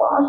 5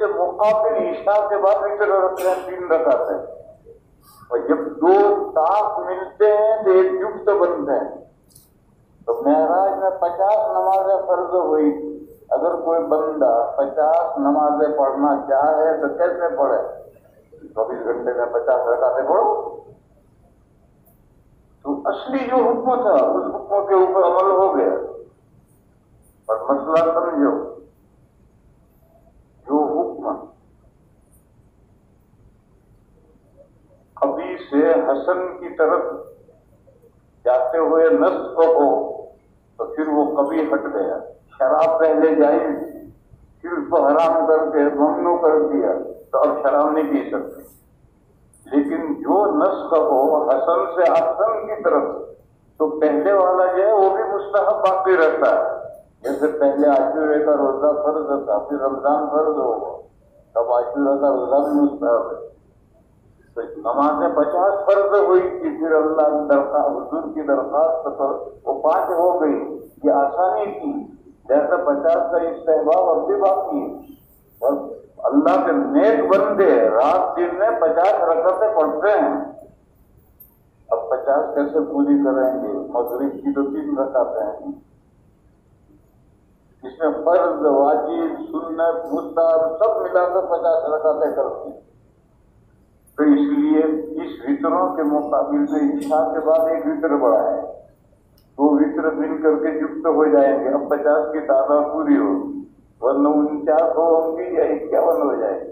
کے مقابل عشاء کے بعد وتر رکھتے ہیں 3 رکعتیں، اور جب 2 طاق ملتے ہیں تو ایک جفت بنتے ہیں۔ تو معراج میں 50 نمازیں فرض ہوئی، اگر کوئی بندہ 50 نمازیں پڑھنا چاہے تو کیسے پڑھے؟ 24 گھنٹے میں 50 رکعتیں پڑھو۔ تو اصلی جو حکم تھا اس حکم کے اوپر عمل ہو گیا۔ اور مسئلہ سمجھو، جو حکم قبیح سے حسن کی طرف جاتے ہوئے نسخ ہو تو پھر وہ قبیح ہٹ گیا۔ شراب پہلے جائز تھی، پھر اس کو حرام کر کے ممنوع کر دیا تو اب شراب نہیں پی سکتے۔ لیکن جو نسخ ہو حسن سے احسن کی طرف تو پہلے والا جو ہے وہ بھی مستحب باقی رہتا ہے۔ جیسے پہلے عاشورے کا روزہ فرض تھا، پھر رمضان فرض ہوگا، تب عاشورے کا روزہ بھی مستحب ہے۔ تو نمازیں 50 فرض ہوئی تھی، پھر اللہ کی درخواست، حضور کی درخواست پر وہ 5 ہو گئی، یہ آسانی تھی، جیسا 50 کا استحباب اب بھی باقی ہے۔ اور اللہ کے نیک بندے رات دن میں 50 رکعتیں پڑھتے ہیں۔ اب 50 کیسے پوری کریں گے؟ مغرب کی تو 3 رکعتیں ہیں، اس میں فرض، واجب، سنت، مستحب سب ملا کر 50 رکعتیں کرتے ہیں۔ تو اس لیے اس وطروں کے مقابل میں عشاء کے بعد ایک وطر بڑھا ہے، 2 وطر مل کر کے جفت ہو جائیں گے، اب 50 کی تعداد پوری ہوگی، ورنہ 49 ہوں گی یا 51 ہو جائے گی۔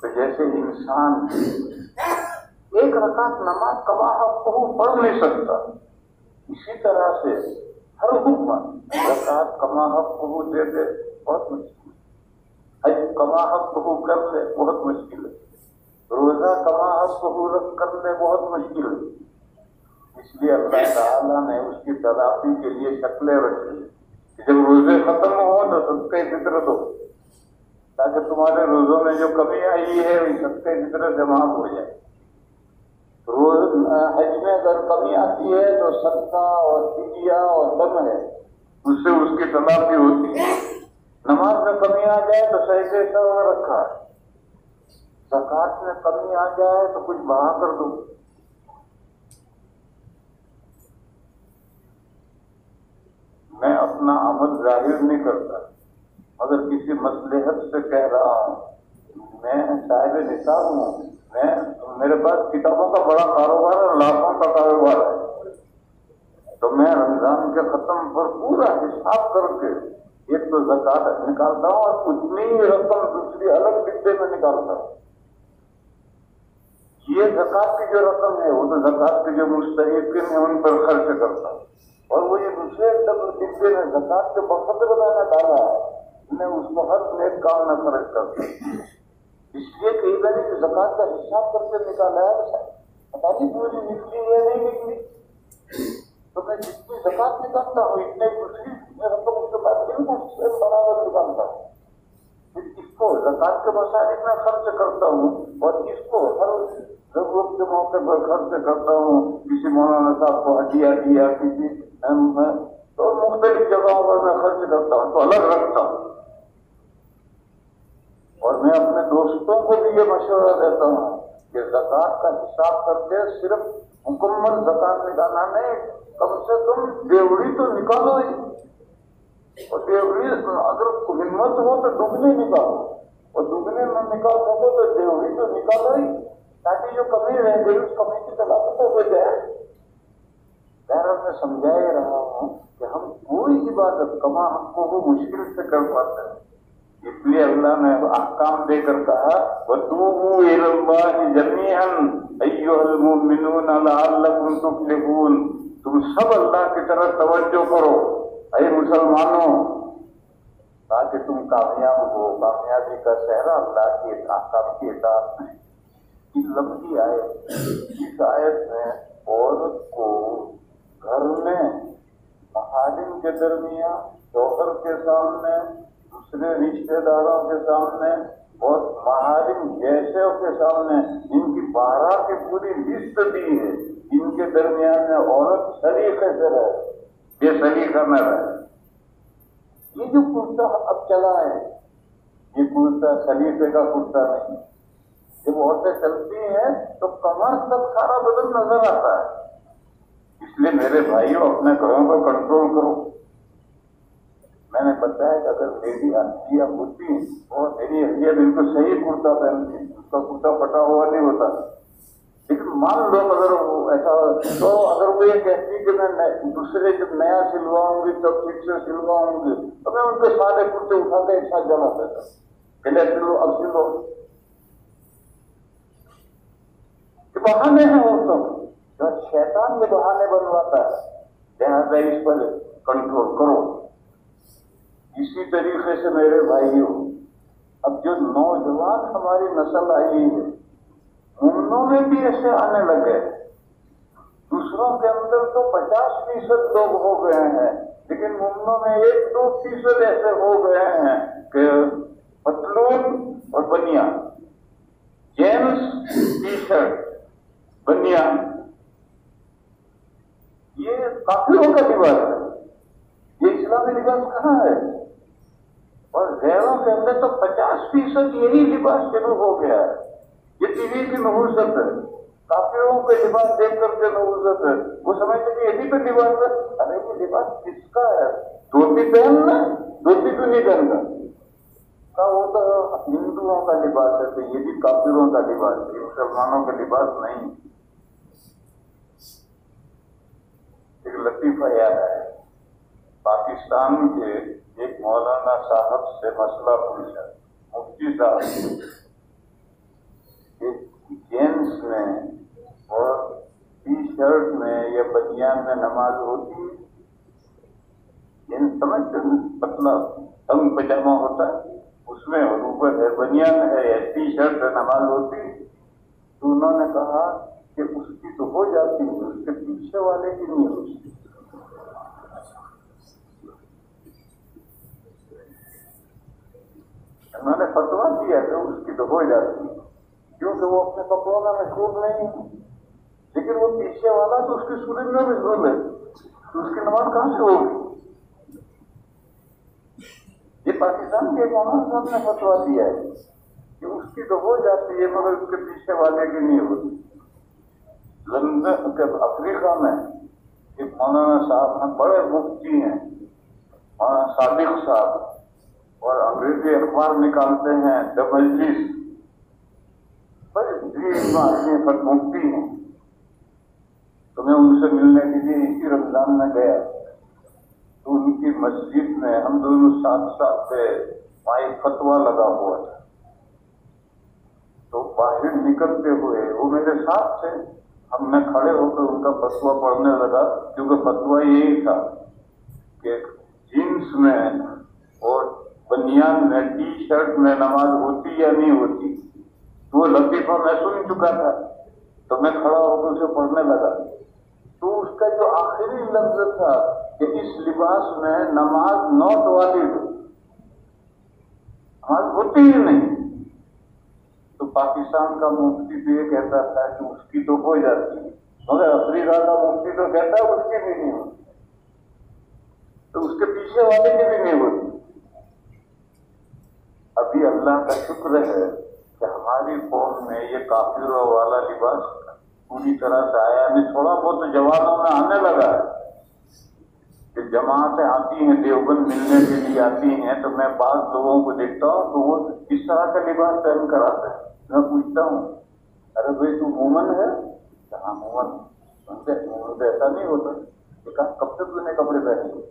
تو جیسے انسان ایک رکعت نماز کما حق کو پڑھ نہیں سکتا، اسی طرح سے ہر حکم رکعت کما حق کو دے دے بہت مشکل ہے، حج کما حق کو کر لے بہت مشکل ہے، روزہ کما حق کو کر لے بہت مشکل ہے۔ اس لیے اللہ تعالیٰ نے اس کی تلافی کے لیے شکلیں رکھی کہ جب روزے ختم ہو تو صدقہ فطر دو، تاکہ تمہارے روزوں میں جو کمی آئی ہے وہ صدقہ فطر جمع ہو جائے۔ حج میں اگر کمی آتی ہے تو صدقہ اور فدیہ اور دم ہے، اس سے اس کی تلافی ہوتی ہے۔ نماز میں کمی آ جائے تو سجدے کا رکھا ہے، زکوٰۃ میں کمی آ جائے تو کچھ بڑھا کر دو۔ میں اپنا عمل ظاہر نہیں کرتا، مگر کسی مصلحت سے کہہ رہا ہوں، میں صاحب نصاب ہوں، میرے پاس کتابوں کا بڑا کاروبار ہے، لاکھوں کا کاروبار ہے، تو میں رمضان کے ختم پر پورا حساب کر کے ایک تو زکوٰۃ نکالتا ہوں اور اتنی ہی رقم دوسری الگ ڈبے میں نکالتا ہوں۔ یہ زکوٰۃ کی جو رقم ہے وہ تو زکوٰۃ کے جو مستحقین ہیں ان پر خرچ کرتا ہوں، اور وہ یہ دوسرے ڈبے میں زکوٰۃ کے بقدر میں نے ڈالا ہے، میں اس کو ہر نیک کام میں خرچ کرتا ہوں۔ اس لیے کئی بار زکوٰۃ کا حساب کر کے نکالا ہے، پتا نہیں پوری نکلی ہے نہیں نکلی، تو میں جتنی زکوٰۃ نکالتا ہوں اتنے دوسری رقم اس کے بعد بالکل سے برابر نکالتا ہوں، پھر اس کو زکوٰۃ کے مصارف میں خرچ کرتا ہوں، اور اس کو ہر ضرورت کے موقع پر خرچ کرتا ہوں۔ کسی مولانا صاحب کو ہدیہ دیا، کسی تو مختلف جگہوں پر میں خرچ کرتا ہوں، تو الگ رکھتا ہوں۔ اور میں اپنے دوستوں کو بھی یہ مشورہ دیتا ہوں کہ زکوٰۃ کا حساب کر کے صرف مکمل زکوٰۃ نکالنا نہیں، کم سے کم ڈیوڑی تو نکالو ہی، اور ڈیوڑی اگر ہمت ہو تو دگنی نکالو، اور دگنے میں نکال سکو تو ڈیوڑی تو نکالو ہی، تاکہ جو کمی رہ گئی اس کمی کی تلافی ہو جائے۔ بہرحال میں سمجھا ہی رہا ہوں کہ ہم کوئی عبادت کما حق کو مشکل سے کر پاتے ہیں، اس لیے اللہ نے احکام دے کر کہا وَتُوبُوا إِلَى اللَّهِ جَمِيعًا أَيُّهَا الْمُؤْمِنُونَ لَعَلَّكُمْ تُفْلِحُونَ، تم سب اللہ کی طرف توجہ کرو اے مسلمانوں، تاکہ تم کامیاب ہو۔ کامیابی کا صحرا اللہ کے احکام کی اطاعت میں۔ یہ لمبی آیت، اس آیت میں عورت کو گھر میں محارم کے درمیان، شوہر کے سامنے، دوسرے رشتے داروں کے سامنے اور محارم جیسوں کے سامنے ان کی 12 کی پوری لسٹ دی ہے، ان کے درمیان میں عورت سلیقے سے رہے، یہ سلیقہ نہ رہے۔ یہ جو کرتا اب چلا ہے، یہ کرتا خلیفے کا کرتا نہیں. جب عورتیں چلتی ہیں تو کمر تک سارا بدن نظر آتا ہے. اس لیے میرے بھائیوں اپنے گھروں کو کنٹرول کرو. میں نے بتایا کہ اگر میری اہلیہ ہوتی اور میری اہلیہ بالکل صحیح کرتا پہنتی، اس کا کرتا پھٹا ہوا نہیں ہوتا. لیکن مان لو اگر ایسا تو اگر وہ یہ کہتی کہ میں دوسرے جب نیا سلواؤں گی تب ٹھیک سے سلواؤں گی، تو میں ان کے سارے کرتے اٹھا کے ایک ساتھ جمع کرتا. پہلے سلو اب سلو. یہ بہانے ہیں عورتوں کے، شیطان یہ بہانے بنواتا ہے. لہٰذا اس پر کنٹرول کرو. اسی طریقے سے میرے بھائیوں، اب جو نوجوان ہماری نسل آئی ہے، مومنوں میں بھی ایسے آنے لگے. دوسروں کے اندر تو 50% لوگ ہو گئے ہیں، لیکن مومنوں میں 1-2% ایسے ہو گئے ہیں کہ پتلون اور بنیان، جینس ٹی شرٹ بنیان، یہ کافروں کا لباس ہے. یہ اسلامی لباس کہاں ہے؟ اور غیروں کے اندر تو 50% یہی لباس شروع ہو گیا ہے. یہ ٹی وی کی نحوست ہے. کافروں کے لباس دیکھ کر کے نحوست ہے. وہ سمجھتے کہ یہ بھی تو لباس ہے. ارے یہ لباس کس کا ہے؟ دھوتی پہننا، دھوتی تو نہیں پہننا. وہ تو ہندوؤں کا لباس ہے، تو یہ بھی کافروں کا لباس ہے، مسلمانوں کا لباس نہیں. ایک لطیفہ یاد ہے، پاکستان کے ایک مولانا صاحب سے مسئلہ پوچھا. مفتی صاحب، جینس میں اور ٹی شرٹ میں یا بنیان میں نماز ہوتی ہے؟ جینس سمجھتے ہیں، پتلا تنگ پجامہ ہوتا ہے، اس میں اور اوپر ہے بنیان ہے یا ٹی شرٹ ہے، نماز ہوتی ہے. تو انہوں نے کہا کہ اس کی تو ہو جاتی ہے، اس کے پیچھے والے کی نہیں ہوتی. انہوں نے فتویٰ دیا کہ اس کی تو ہو جاتی ہے، کیونکہ وہ اپنے کپڑوں میں مشغول نہیں ہے. لیکن وہ پیچھے والا تو اس کی سورج میں مشغول ہے، تو اس کی نماز کہاں سے ہوگی؟ یہ پاکستان کے مولانا صاحب نے فتویٰ دیا ہے کہ اس کی تو ہو جاتی ہے مگر اس کے پیچھے والے کی نہیں ہوتی. لندن کے افریقہ میں ایک مولانا صاحب ہیں، بڑے مفتی ہیں، مولانا صادق صاحب، اور انگریزی اخبار نکالتے ہیں دا مجلس، بڑے مفتی ہیں. تو میں ان سے ملنے کے لیے اسی رمضان میں گیا. تو ان کی مسجد میں ہم دونوں ساتھ ساتھ تھے، وہاں ایک فتویٰ لگا ہوا تھا. تو باہر نکلتے ہوئے وہ میرے ساتھ تھے، ہم میں کھڑے ہو کر ان کا فتویٰ پڑھنے لگا، کیونکہ فتویٰ یہی تھا کہ جینس میں اور بنیان میں ٹی شرٹ میں نماز ہوتی یا نہیں ہوتی. تو وہ لطیفہ میں سن چکا تھا، تو میں کھڑا ہو کر اسے پڑھنے لگا. تو اس کا جو آخری لفظ تھا کہ اس لباس میں نماز نوٹ والی نماز ہوتی ہی نہیں. تو پاکستان کا مفتی تو یہ کہتا تھا کہ اس کی تو ہو جاتی ہے، مگر افریقہ کا مفتی تو کہتا ہے اس کی بھی نہیں ہوتی، تو اس کے پیچھے والے کی بھی نہیں ہوتی. ابھی اللہ کا شکر ہے کہ ہماری قوم میں یہ کافروں والا لباس پوری طرح سے آیا نہیں. تھوڑا بہت جوانوں میں آنے لگا ہے کہ جماعتیں آتی ہیں دیوبند ملنے کے لیے آتی ہیں، تو میں بعض لوگوں کو دیکھتا ہوں تو وہ اس طرح کا لباس پہن کر آتے ہیں. میں پوچھتا ہوں، ارے بھائی تو مومن ہے؟ کہاں مومن؟ مومن تو ایسا نہیں ہوتا. کہا کب سے تو نے کپڑے پہنے ہوئے؟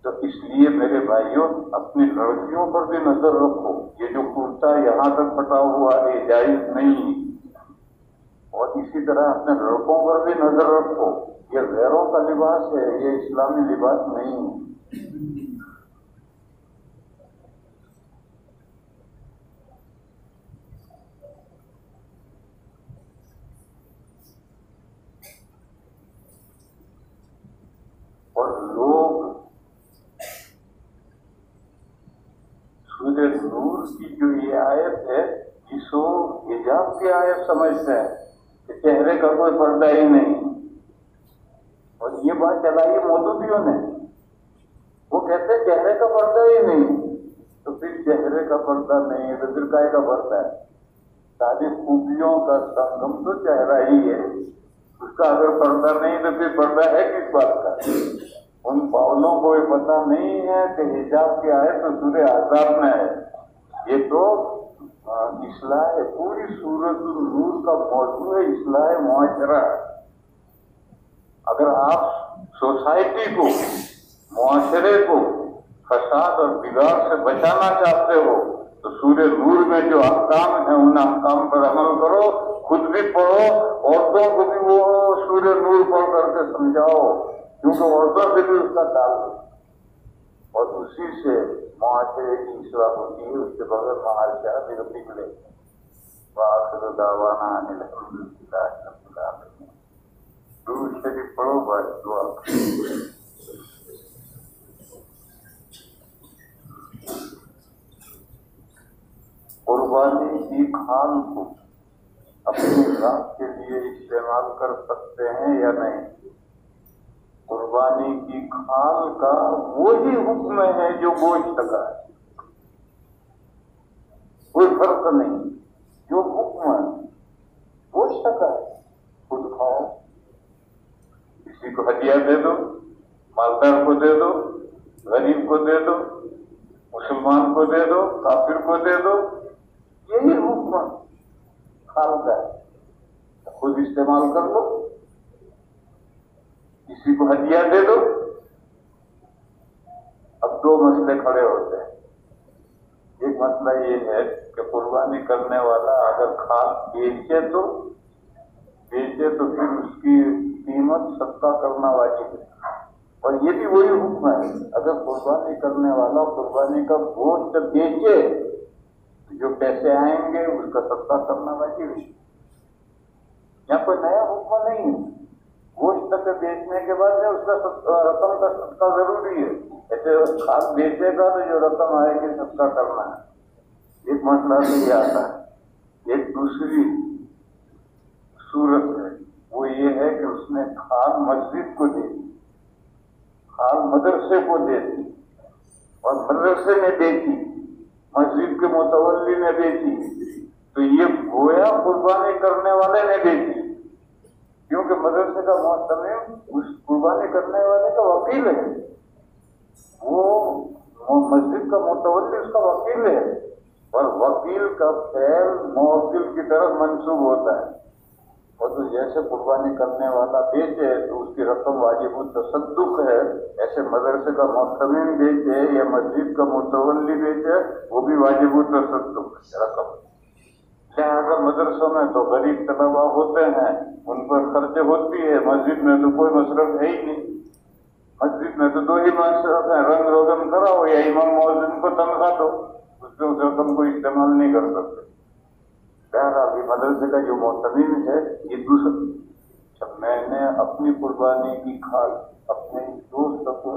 تو اس لیے میرے بھائیوں اپنی لڑکیوں پر بھی نظر رکھو. یہ جو کرتا یہاں تک پھٹا ہوا ہے جائز نہیں. اور اسی طرح اپنے لڑکوں پر بھی نظر رکھو. یہ غیروں کا لباس ہے، یہ اسلامی لباس نہیں ہے. اور لوگ سورہ نور کی جو یہ آیت ہے اس کو حجاب کی آیت سمجھتے ہیں کہ چہرے کا کوئی پردہ ہی نہیں. اور یہ بات چلائی مودودیوں نے وہ کہتے ہیں چہرے کا پردہ ہی نہیں، تو پھر چہرے کا پردہ نہیں ہے تو پھر کائے کا پردہ ہے؟ ساری خوبیوں کا سنگم تو چہرہ ہی ہے، اس کا اگر پردہ نہیں تو پھر پردہ ہے کس بات کا؟ ان باولوں کو یہ پتہ نہیں ہے کہ حجاب کیا ہے تو سورہ احزاب میں ہے. یہ تو اصلاح پوری سورۃ النور کا موضوع ہے، اصلاح معاشرہ. اگر آپ سوسائٹی کو، معاشرے کو فساد اور بگاڑ سے بچانا چاہتے ہو تو سورہ نور میں جو احکام ہیں ان احکام پر عمل کرو، خود بھی پڑھو، عورتوں کو بھی وہ سورہ نور پڑھ کر کے سمجھاؤ، کیونکہ عورتوں سے بھی اس کا تعلق، اور اسی سے معاشرے کی اصلاح ہوتی ہے، اس کے بغیر معاشرہ نکلے. وآخر دعوانا ان الحمد للہ رب العالمین. درود شریف پڑھو بھائی، دعا. قربانی کی کھال کو اپنی ذات کے لیے استعمال کر سکتے ہیں یا نہیں؟ قربانی کی کھال کا وہی حکم ہے جو گوشت کا ہے، کوئی فرق نہیں. جو حکم ہے گوشت کا ہے، خود کھاؤ، کسی کو ہدیہ دے دو، مالدار کو دے دو، غریب کو دے دو، مسلمان کو دے دو، کافر کو دے دو، یہی حکم کھال کا ہے. خود استعمال کر لو، کسی کو ہدیہ دے دو. اب دو مسئلے کھڑے ہوتے ہیں. ایک مسئلہ یہ ہے کہ قربانی کرنے والا اگر کھال بیچے تو پھر اس کی قیمت صدقہ کرنا واجب ہے. اور یہ بھی وہی حکم ہے، اگر قربانی کرنے والا قربانی کا گوشت بیچے جو پیسے آئیں گے اس کا صدقہ کرنا واجب ہے. یہاں کوئی نیا حکم نہیں ہے. گوشت کے بیچنے کے بعد اس کا رقم کا صدقہ ضروری ہے. ایسے کھاد بیچے گا تو جو رقم آئے گی صدقہ کرنا ہے. ایک مسئلہ تو یہ آتا ہے. ایک دوسری صورت ہے، وہ یہ ہے کہ اس نے کھاد مسجد کو دے دی، کھاد مدرسے کو دے دی، اور مدرسے نے بیچی، مسجد کے متولی نے بیچی، تو یہ گویا قربانی کرنے والے نے بیچی، کیونکہ مدرسے کا معتمم اس قربانی کرنے والے کا وکیل ہے. وہ مسجد کا متولی اس کا وکیل ہے، اور وکیل کا فعل موکل کی طرف منسوب ہوتا ہے. اور تو جیسے قربانی کرنے والا بیچے تو اس کی رقم واجب التصدق ہے، ایسے مدرسے کا معتمم بیچے یا مسجد کا متولی بیچے وہ بھی واجب التصدق رقم. لہٰذا مدرسوں میں تو غریب طلبا ہوتے ہیں، ان پر خرچ ہوتی ہے. مسجد میں تو کوئی مصرف ہے ہی نہیں. مسجد میں تو دو ہی مصرف ہیں، رنگ روغن کراؤ یا امام مؤذن کو تنخواہ دو، اس رقم کو استعمال نہیں کر سکتے. ابھی مدرسے کا جو معتمم ہے یہ دوسرا. جب میں نے اپنی قربانی کی کھال اپنے دوست کو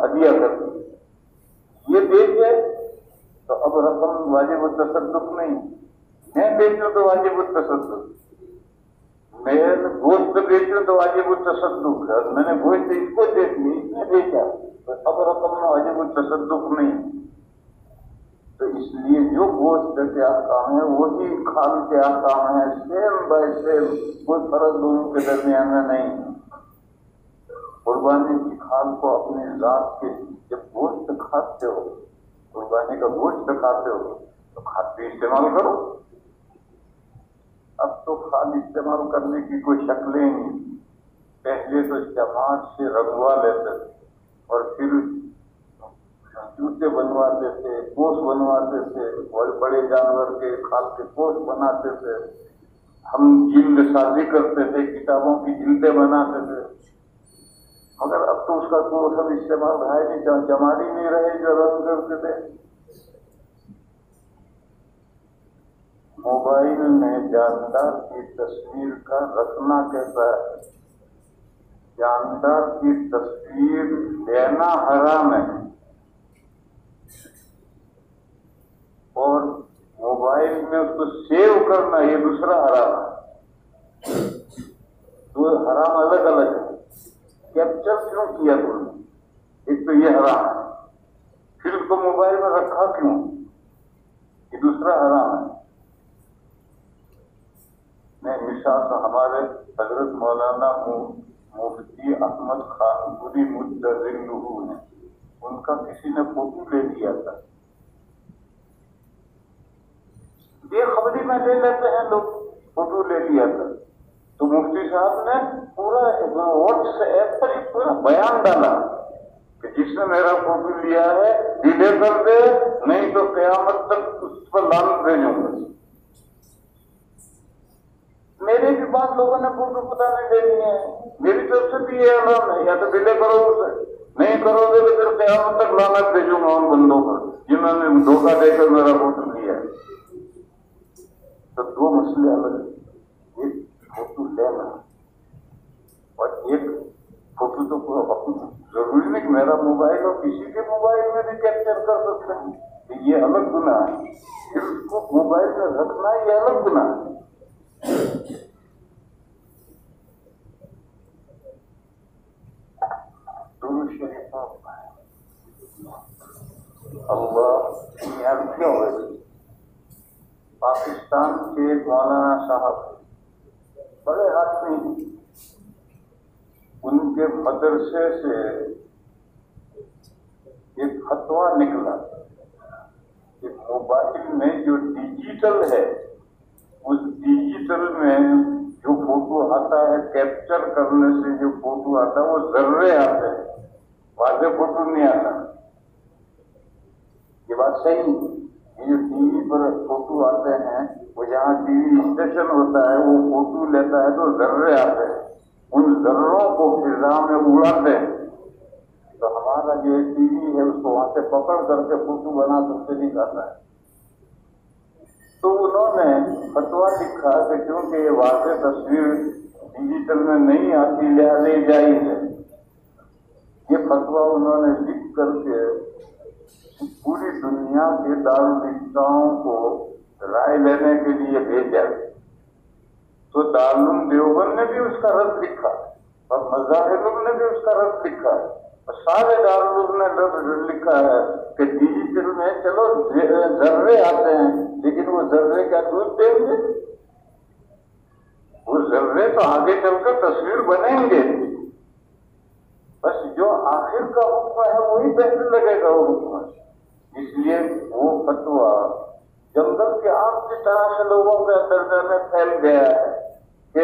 ہدیہ کر دی، یہ بیچے تو اب رقم واجب التصدق نہیں. میں بیچوں تو واجب التصدق، میں گوشت بیچوں تو واجب التصدق ہے. میں نے گوشت اس کو دے دی، اس نے بیچا تو اب رقم میں واجب التصدق نہیں. تو اس لیے جو گوشت کے احکام ہیں وہی کھال کے احکام ہیں، سیم بائی سیم، کوئی فرق دونوں کے درمیان میں نہیں. قربانی کی کھال کو اپنی ذات کے، جب گوشت کھاتے ہو، قربانی کا گوشت کھاتے ہو تو کھاد بھی استعمال کرو. اب تو کھاد استعمال کرنے کی کوئی شکلیں نہیں. پہلے تو جماعت سے رنگوا لیتے تھے اور پھر جوتے بنواتے تھے، کوس بنواتے تھے، اور بڑے جانور کے کھال کے کوس بناتے تھے. ہم جلد سازی کرتے تھے، کتابوں کی جلدیں بناتے تھے. مگر اب تو اس کا کوئی سب استعمال ہے نہیں، جمالی نہیں رہے جو رنگ کرتے تھے. موبائل میں جاندار کی تصویر کا رکھنا کیسا ہے؟ جاندار کی تصویر لینا حرام ہے، اور موبائل میں اس کو سیو کرنا یہ دوسرا حرام ہے. دو حرام الگ الگ ہے. کیپچر کیوں کیا تم نے؟ ایک تو یہ حرام ہے. کو موبائل میں رکھا کیوں؟ یہ دوسرا حرام ہے. میں مثال ہمارے حضرت مولانا مفتی احمد خان پوری مدظلہ ہیں، ان کا کسی نے فوٹو لے لیا تھا. بے خبری میں لے لیتے ہیں لوگ، فوٹو لے لیا تھا تو مفتی صاحب نے پورا واٹس ایپ پر ایک پورا بیان ڈالا کہ جس نے میرا فوٹو لیا ہے ڈیلے کر دے، نہیں تو قیامت تک اس پر لعنت بھیجوں گا. میرے بھی بعض لوگوں نے فوٹو پتہ نہیں لے لیے ہیں، میری طرف سے بھی یہ اعلان ہے یا تو ڈیلے کرو اسے، نہیں کرو گے تو پھر قیامت تک لعنت بھیجوں گا ان بندوں پر جنہوں نے دھوکہ دے کر میرا فوٹو لیا ہے. تو دو مسئلے الگ ہیں، ایک فوٹو لینا اور ایک فوٹو تو ضروری نہیں کہ میرا موبائل اور کسی کے موبائل میں بھی کیپچر کر سکتے ہیں، کہ یہ الگ گناہ ہے. پھر اس کو موبائل میں رکھنا یہ الگ گناہ ہے. اللہ یہاں کیوں ہوئے؟ پاکستان کے مولانا صاحب بڑے آدمی ہیں، ان کے مدرسے سے ایک فتویٰ نکلا کہ موبائل میں جو ڈیجیٹل ہے اس ڈیجیٹل میں جو فوٹو آتا ہے کیپچر کرنے سے جو فوٹو آتا ہے وہ ذرے آتے ہیں، واضح فوٹو نہیں آتا. یہ بات صحیح ہے. یہ جو ٹی وی پر فوٹو آتے ہیں وہ جہاں ٹی وی اسٹیشن ہوتا ہے وہ فوٹو لیتا ہے تو ذرے آتے ہیں، ان ذروں کو فضا میں اڑاتے ہیں. تو ہمارا جو ٹی وی ہے اس کو وہاں سے پکڑ کر کے فوٹو بنا سکتے نہیں کرتا ہے. تو انہوں نے فتویٰ لکھا کہ کیونکہ یہ واضح تصویر ڈیجیٹل میں نہیں آتی لہٰذا جائز ہے. یہ فتویٰ انہوں نے لکھ کر کے پوری دنیا کے دارالفتاؤں کو رائے لینے کے لیے بھیجا. تو دارالعلوم دیوبند نے بھی اس کا رد لکھا اور مظاہر نے بھی اس کا رد لکھا اور سارے دارالعلوم نے رد لکھا ہے کہ ڈیجیٹل میں چلو ذرے آتے ہیں لیکن وہ ذرے کیا دودھ دیں گے؟ وہ ذرے تو آگے چل کر تصویر بنیں گے. بس جو آخر کا حکم ہے وہی پہلے لگے گا وہ حکم. اس لیے وہ فتویٰ جنگل کے آم کی طرح سے لوگوں کے اندر میں پھیل گیا ہے کہ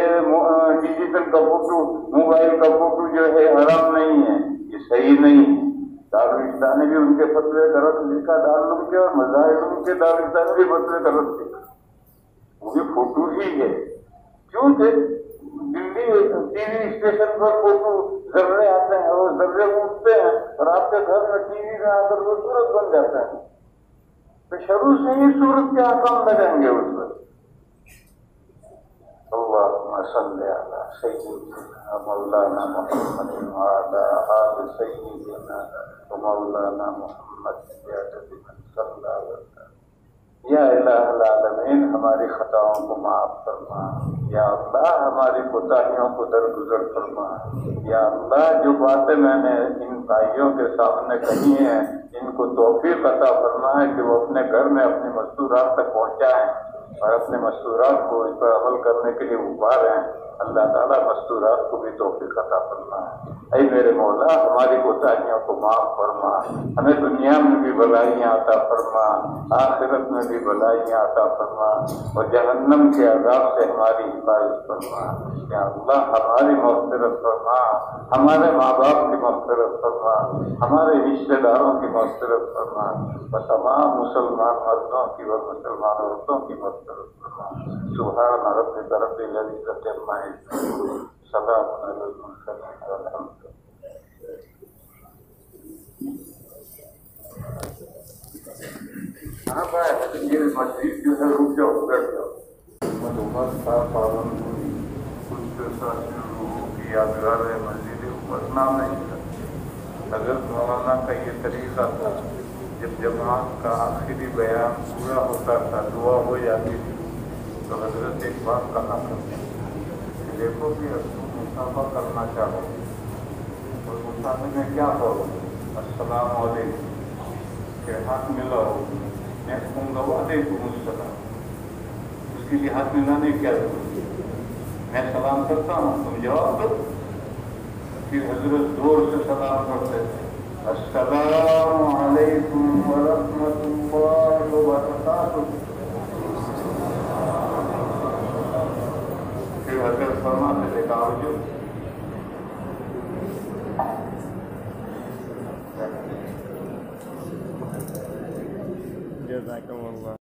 ڈیجیٹل کا فوٹو موبائل کا فوٹو جو ہے حرام نہیں ہے، یہ صحیح نہیں ہے. دارالفتہ نے بھی ان کے فتوے کا رد لکھا دارالعلوم کے، اور مظاہر کے دارالفتہ نے بھی فتوے کا رد لکھا. وہ بھی فوٹو ہی ہے کیونکہ دلی ٹی وی اسٹیشن پر فوٹو ذرے آتے ہیں اور ذرے اٹھتے ہیں اور آپ کے گھر میں ٹی وی میں آ کر وہ صورت بن جاتا ہے. تو شروع سے ہی صورت کے احکام لگیں گے اس پر. اللہم صلی علی سیدنا مولانا محمد وعلی آل سیدنا مولانا محمد بعدد من صلی علیہ وسلم. یا الہ العالمین ہماری خطاؤں کو معاف فرما، یا اللہ ہماری کوتاہیوں کو درگزر فرما. یا اللہ جو باتیں میں نے ان بھائیوں کے سامنے کہی ہیں ان کو توفیق عطا فرما ہے کہ وہ اپنے گھر میں اپنی مستورات تک پہنچائیں اور اپنے مستورات کو اس پر عمل کرنے کے لیے ابھاریں. اللہ تعالیٰ مستورات کو بھی توفیق عطا فرما. اے میرے مولا ہماری کوتاہیوں کو معاف فرما، ہمیں دنیا میں بھی بلائیاں عطا فرما، آخرت میں بھی بلائیاں عطا فرما اور جہنم کے عذاب سے ہماری حفاظت فرما. یا اللہ ہماری مغفرت فرما، ہمارے ماں باپ کی مغفرت فرما، ہمارے رشتہ داروں کی مغفرت فرما اور تمام مسلمان مردوں کی اور مسلمان عورتوں کی مغفرت فرما. سبحان ربک رب العزت عما یصفون، سلام علی المرسلین والحمد للہ. ہاں بھائی یہ مسجد جو ہے رک جاؤ بیٹھ جاؤ. عمر کا پابند ہوئی کچھ شروع کی یادگار مسجد پٹنہ میں حضرت مولانا کا یہ طریقہ تھا. جب جماعت کا آخری بیان پورا ہوتا تھا دعا ہو جاتی تھی تو حضرت ایک بات کہا کرتے کہ دیکھو کہ مسافہ کرنا چاہو اور مسافر میں کیا کرو السلام علیکم. کہ ہاتھ ملاؤ، میں کہوں گا وعلیکم السلام، اس کے لیے ہاتھ ملانے کیا ضرورت ہے؟ میں سلام کرتا ہوں، تم جواب دو۔ پھر حضرت زور سے سلام کرتے تھے، السلام علیکم ورحمۃ اللہ وبرکاتہ۔ پھر حضرت فرماتے تھے کہ جزاکم اللہ۔